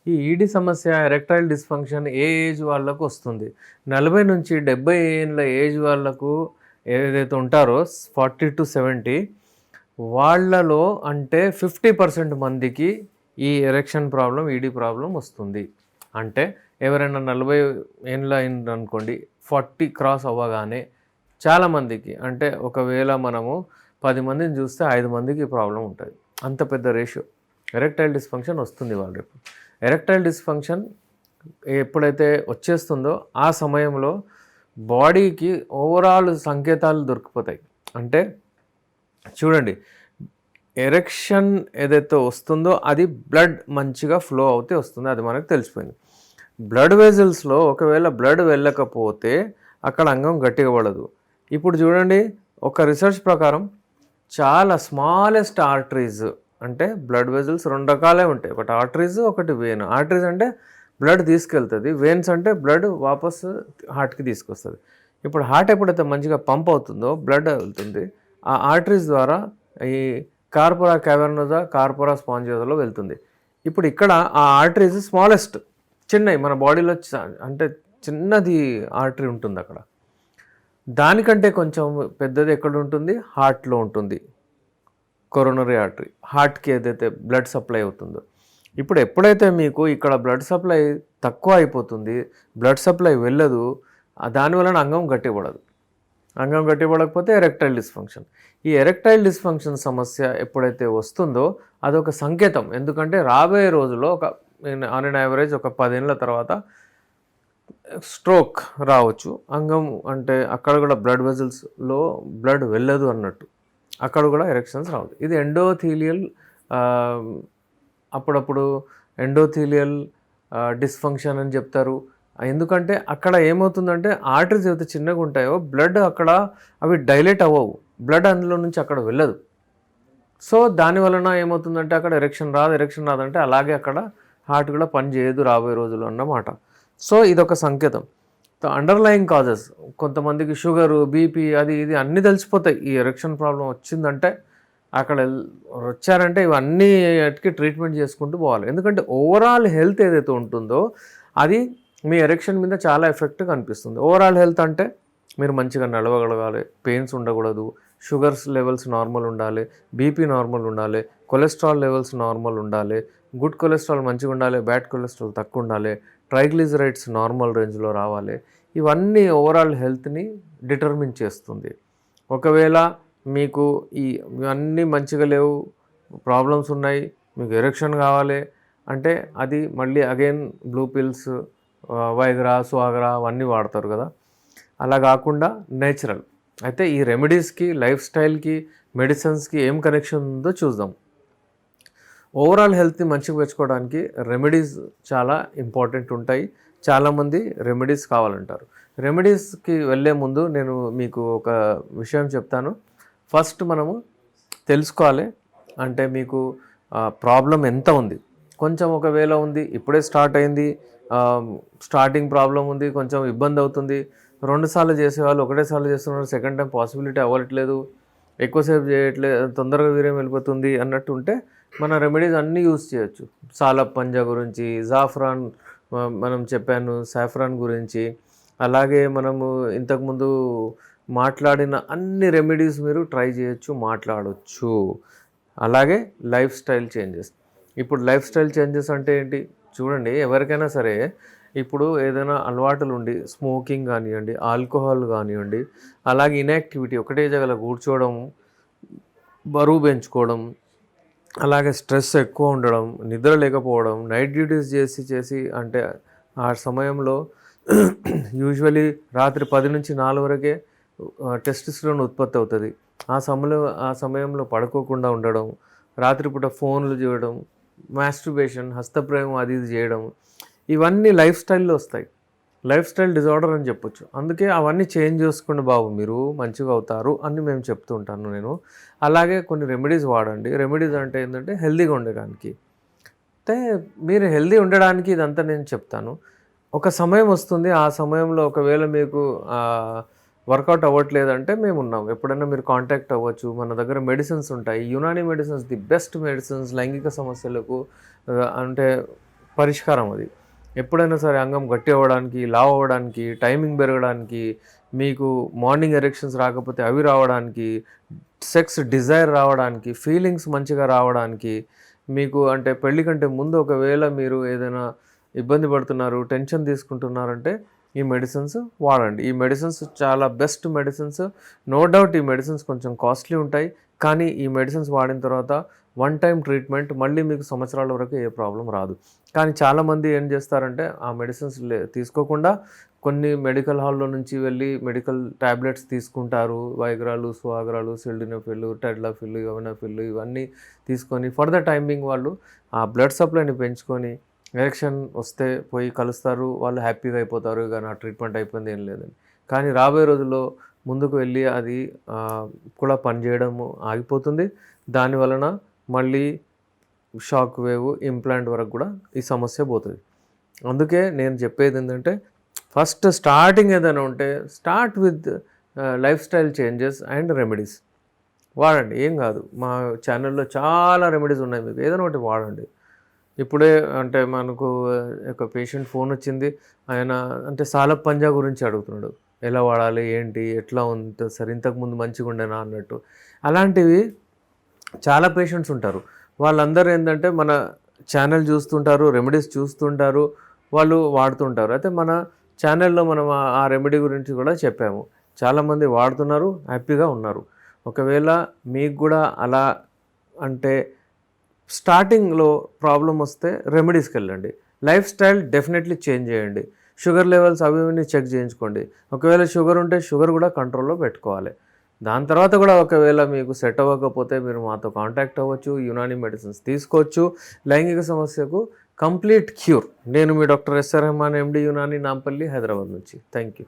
ఈ ఈడీ సమస్య, erectile dysfunction ఏ age వాళ్ళకు వస్తుంది? 40-70 ఏళ్ల ఏజ్ వాళ్ళకు ఏదైతే ఉంటారో 40-70 వాళ్ళలో అంటే 50% మందికి ఈ ఎరెక్షన్ ప్రాబ్లమ్, ఈడీ ప్రాబ్లమ్ వస్తుంది. అంటే ఎవరైనా 40 ఏండ్ల అయిందనుకోండి, 40 క్రాస్ అవ్వగానే చాలామందికి అంటే ఒకవేళ మనము 10 మందిని చూస్తే 5 మందికి ఈ ప్రాబ్లమ్ ఉంటది. అంత పెద్ద రేషియో. ఎరెక్టైల్ డిస్‌ఫంక్షన్ వస్తుంది ఇవాళ రేపు. ఎరెక్టైల్ డిస్‌ఫంక్షన్ ఎప్పుడైతే వచ్చేస్తుందో ఆ సమయంలో బాడీకి ఓవరాల్ సంకేతాలు దొరికిపోతాయి. అంటే చూడండి, ఎరెక్షన్ ఏదైతే వస్తుందో అది బ్లడ్ మంచిగా ఫ్లో అవుతే వస్తుంది. అది మనకు తెలిసిపోయింది. బ్లడ్ వెజల్స్‌లో ఒకవేళ బ్లడ్ వెళ్ళకపోతే అక్కడ అంగం గట్టిగా పడదు. ఇప్పుడు చూడండి, ఒక రీసెర్చ్ ప్రకారం చాలా స్మాలెస్ట్ ఆర్టరీస్ అంటే బ్లడ్ వెజల్స్ 2 రకాలే ఉంటాయి. ఒకటి ఆర్టరీస్, ఒకటి వెయిన్. ఆర్టరీస్ అంటే బ్లడ్ తీసుకెళ్తుంది. వెయిన్స్ అంటే బ్లడ్ వాపస్ హార్ట్‌కి తీసుకొస్తుంది. ఇప్పుడు హార్ట్ ఎప్పుడైతే మంచిగా పంప్ అవుతుందో బ్లడ్ వెళ్తుంది. ఆ ఆర్టరీస్ ద్వారా ఈ కార్పోరా క్యావర్నోసా, కార్పోరా స్పాంజియోసాలో వెళ్తుంది. ఇప్పుడు ఇక్కడ ఆ ఆర్టరీస్ స్మాలెస్ట్, చిన్నవి మన బాడీలో అంటే చిన్నది ఆర్టరీ ఉంటుంది అక్కడ. దానికంటే కొంచెం పెద్దది ఎక్కడ ఉంటుంది? హార్ట్‌లో ఉంటుంది. కొరోనరీ ఆర్టరీ, హార్ట్‌కి ఏదైతే బ్లడ్ సప్లై అవుతుందో. ఇప్పుడు ఎప్పుడైతే మీకు ఇక్కడ బ్లడ్ సప్లై తక్కువ అయిపోతుంది, బ్లడ్ సప్లై వెళ్ళదు, దానివలన అంగం గట్టిపడదు. అంగం గట్టిపడకపోతే ఎరెక్టైల్ డిస్‌ఫంక్షన్. ఈ ఎరెక్టైల్ డిస్‌ఫంక్షన్ సమస్య ఎప్పుడైతే వస్తుందో అదొక సంకేతం. ఎందుకంటే రాబోయే రోజుల్లో ఆన్ ఎన్ యావరేజ్ ఒక 10 ఏళ్ల తర్వాత స్ట్రోక్ రావచ్చు. అంగం అంటే అక్కడ కూడా బ్లడ్ వెజల్స్‌లో బ్లడ్ వెళ్ళదు అన్నట్టు. అక్కడ కూడా ఎరెక్షన్స్ రావచ్చు. ఇది ఎండోథీలియల్ అప్పుడప్పుడు ఎండోథీలియల్ డిస్‌ఫంక్షన్ అని చెప్తారు. ఎందుకంటే అక్కడ ఏమవుతుందంటే ఆర్టరీస్ ఏవైతే చిన్నగా ఉంటాయో బ్లడ్ అక్కడ అవి డైలేట్ అవ్వవు. బ్లడ్ అందులో నుంచి అక్కడ వెళ్ళదు. సో దాని వలన ఏమవుతుందంటే అక్కడ ఎరెక్షన్ రాదంటే అలాగే అక్కడ హార్ట్ కూడా పని చేయదు రాబోయే రోజుల్లో అన్నమాట. సో ఇదొక సంకేతం. అండర్లయింగ్ కాజెస్ కొంతమందికి షుగరు, బీపీ అది ఇది అన్నీ తెలిసిపోతాయి. ఈ ఎరెక్షన్ ప్రాబ్లం వచ్చిందంటే అక్కడ వచ్చారంటే ఇవన్నీ వాటికి ట్రీట్మెంట్ చేసుకుంటూ పోవాలి. ఎందుకంటే ఓవరాల్ హెల్త్ ఏదైతే ఉంటుందో అది మీ ఎరెక్షన్ మీద చాలా ఎఫెక్ట్ కనిపిస్తుంది. ఓవరాల్ హెల్త్ అంటే మీరు మంచిగా నడవగలగాలి, పెయిన్స్ ఉండకూడదు, షుగర్స్ లెవెల్స్ నార్మల్ ఉండాలి, బీపీ నార్మల్ ఉండాలి, కొలెస్ట్రాల్ లెవెల్స్ నార్మల్ ఉండాలి, గుడ్ కొలెస్ట్రాల్ మంచిగా ఉండాలి, బ్యాడ్ కొలెస్ట్రాల్ తక్కువ ఉండాలి, ట్రైగ్లిజరైడ్స్ నార్మల్ రేంజ్లో రావాలి. ఇవన్నీ ఓవరాల్ హెల్త్ని డిటర్మిన్ చేస్తుంది. ఒకవేళ మీకు ఇవన్నీ మంచిగా లేవు, ప్రాబ్లమ్స్ ఉన్నాయి, మీకు ఎరెక్షన్ కావాలి అంటే అది మళ్ళీ అగైన్ బ్లూ పిల్స్, వైగ్రా, సువాగ్రా అవన్నీ వాడతారు కదా. అలా కాకుండా నేచురల్. అయితే ఈ రెమెడీస్కి, లైఫ్ స్టైల్కి, మెడిసిన్స్కి ఏం కనెక్షన్ ఉందో చూద్దాం. ఓవరాల్ హెల్త్ని మంచిగా పెంచుకోవడానికి రెమెడీస్ చాలా ఇంపార్టెంట్ ఉంటాయి. చాలామంది రెమెడీస్ కావాలంటారు. రెమెడీస్కి వెళ్ళే ముందు నేను మీకు ఒక విషయం చెప్తాను. ఫస్ట్ మనము తెలుసుకోవాలి, అంటే మీకు ప్రాబ్లం ఎంత ఉంది. కొంచెం ఒకవేళ ఉంది, ఇప్పుడే స్టార్ట్ అయింది, స్టార్టింగ్ ప్రాబ్లం ఉంది, కొంచెం ఇబ్బంది అవుతుంది, 2 సార్లు చేసేవాళ్ళు ఒకటేసార్లు చేస్తున్నారు, సెకండ్ టైం పాసిబిలిటీ అవ్వట్లేదు, ఎక్కువసేపు చేయట్లేదు, తొందరగా వీర్యం వెళ్ళిపోతుంది అన్నట్టు ఉంటే మన రెమెడీస్ అన్నీ యూజ్ చేయొచ్చు. సాలప్ పంజా గురించి, జాఫ్రాన్ మనం చెప్పాను, సాఫ్రాన్ గురించి, అలాగే మనము ఇంతకుముందు మాట్లాడిన అన్ని రెమెడీస్ మీరు ట్రై చేయొచ్చు, మాట్లాడొచ్చు. అలాగే లైఫ్ స్టైల్ చేంజెస్. ఇప్పుడు లైఫ్ స్టైల్ చేంజెస్ అంటే ఏంటి చూడండి, ఎవరికైనా సరే ఇప్పుడు ఏదైనా అలవాటులు ఉండి స్మోకింగ్ కానివ్వండి, ఆల్కహాల్ కానివ్వండి, అలాగే ఇన్యాక్టివిటీ, ఒకటే జగల కూర్చోవడం, బరువు పెంచుకోవడం, అలాగే స్ట్రెస్ ఎక్కువ ఉండడం, నిద్ర లేకపోవడం, నైట్ డ్యూటీస్ చేసి అంటే ఆ సమయంలో యూజువలీ రాత్రి 10-4 వరకే టెస్టోస్టెరాన్ ఉత్పత్తి అవుతుంది. ఆ సమయంలో పడుకోకుండా ఉండడం, రాత్రిపూట ఫోన్లు చూడడం, మాస్టర్బేషన్, హస్తప్రయోగం అది ఇది చేయడం, ఇవన్నీ లైఫ్ స్టైల్లో వస్తాయి. లైఫ్ స్టైల్ డిజార్డర్ అని చెప్పొచ్చు. అందుకే అవన్నీ చేంజ్ చేసుకోండి బాబు, మీరు మంచిగా అవుతారు అని మేము చెప్తూ ఉంటాను నేను. అలాగే కొన్ని రెమెడీస్ వాడండి. రెమెడీస్ అంటే ఏంటంటే హెల్తీగా ఉండడానికి. అయితే మీరు హెల్తీ ఉండడానికి ఇదంతా నేను చెప్తాను. ఒక సమయం వస్తుంది, ఆ సమయంలో ఒకవేళ మీకు వర్కౌట్ అవ్వట్లేదంటే మేమున్నాం. ఎప్పుడైనా మీరు కాంటాక్ట్ అవ్వచ్చు. మన దగ్గర మెడిసిన్స్ ఉంటాయి. Unani medicines the best medicines లైంగిక సమస్యలకు, అంటే పరిష్కారం అది. ఎప్పుడైనా సరే అంగం గట్టి అవ్వడానికి, లావు అవ్వడానికి, టైమింగ్ పెరగడానికి, మీకు మార్నింగ్ ఎరెక్షన్స్ రాకపోతే అవి రావడానికి, సెక్స్ డిజైర్ రావడానికి, ఫీలింగ్స్ మంచిగా రావడానికి, మీకు అంటే పెళ్లి కంటే ముందు ఒకవేళ మీరు ఏదైనా ఇబ్బంది పడుతున్నారు, టెన్షన్ తీసుకుంటున్నారంటే ఈ మెడిసిన్స్ వాడండి. ఈ మెడిసిన్స్ చాలా బెస్ట్ మెడిసిన్స్. నో డౌట్ ఈ మెడిసిన్స్ కొంచెం కాస్ట్లీ ఉంటాయి. కానీ ఈ మెడిసిన్స్ వాడిన తర్వాత వన్ టైం ట్రీట్మెంట్, మళ్ళీ మీకు సంవత్సరాల వరకు ఏ ప్రాబ్లం రాదు. కానీ చాలామంది ఏం చేస్తారంటే ఆ మెడిసిన్స్ తీసుకోకుండా కొన్ని మెడికల్ హాల్లో నుంచి వెళ్ళి మెడికల్ ట్యాబ్లెట్స్ తీసుకుంటారు. వైగ్రాలు, సువాగ్రాలు, సిల్డినోఫిల్, టెడ్లాఫిల్, ఎవెనఫిల్ ఇవన్నీ తీసుకొని ఫర్ ద టైమింగ్ వాళ్ళు ఆ బ్లడ్ సప్లైని పెంచుకొని ఎలక్షన్ వస్తే పోయి కలుస్తారు, వాళ్ళు హ్యాపీగా అయిపోతారు, ఇక నా ట్రీట్మెంట్ అయిపోయింది ఏం లేదని. కానీ రాబోయే రోజుల్లో ముందుకు వెళ్ళి అది కూడా పనిచేయడము ఆగిపోతుంది. దానివలన మళ్ళీ షాక్ వేవ్, ఇంప్లాంట్ వరకు కూడా ఈ సమస్య పోతుంది. అందుకే నేను చెప్పేది ఏంటంటే ఫస్ట్ స్టార్టింగ్ ఏదైనా ఉంటే start with life style changes and remedies వాడండి. ఏం కాదు, మా ఛానల్లో చాలా రెమెడీస్ ఉన్నాయి, మీకు ఏదైనా ఒకటి వాడండి. ఇప్పుడే అంటే మనకు ఒక పేషెంట్ ఫోన్ వచ్చింది, ఆయన అంటే సాలప్ పంజా గురించి అడుగుతున్నాడు, ఎలా వాడాలి, ఏంటి, ఎట్లా ఉంది సార్, ఇంతకుముందు మంచిగా ఉండేనా అన్నట్టు. అలాంటివి చాలా పేషెంట్స్ ఉంటారు. వాళ్ళందరూ ఏంటంటే మన ఛానల్ చూస్తుంటారు, రెమెడీస్ చూస్తుంటారు, వాళ్ళు వాడుతుంటారు. అయితే మన ఛానల్లో మనం ఆ రెమెడీ గురించి కూడా చెప్పాము. చాలామంది వాడుతున్నారు, హ్యాపీగా ఉన్నారు. ఒకవేళ మీకు కూడా అలా అంటే స్టార్టింగ్లో ప్రాబ్లం వస్తే రెమెడీస్కి వెళ్ళండి. లైఫ్ స్టైల్ డెఫినెట్లీ చేంజ్ చేయండి. షుగర్ లెవెల్స్ అవి ఇవన్నీ చెక్ చేయించుకోండి. ఒకవేళ షుగర్ ఉంటే షుగర్ కూడా కంట్రోల్లో పెట్టుకోవాలి. దాని తర్వాత కూడా ఒకవేళ మీకు సెట్ అవ్వకపోతే మీరు మాతో కాంటాక్ట్ అవ్వచ్చు, యునాని మెడిసిన్స్ తీసుకోవచ్చు. లైంగిక సమస్యకు కంప్లీట్ క్యూర్. నేను మీ డాక్టర్ ఎస్ఆర్ రెహమాన్, ఎండి, యునాని, నాంపల్లి, హైదరాబాద్ నుంచి. Thank you.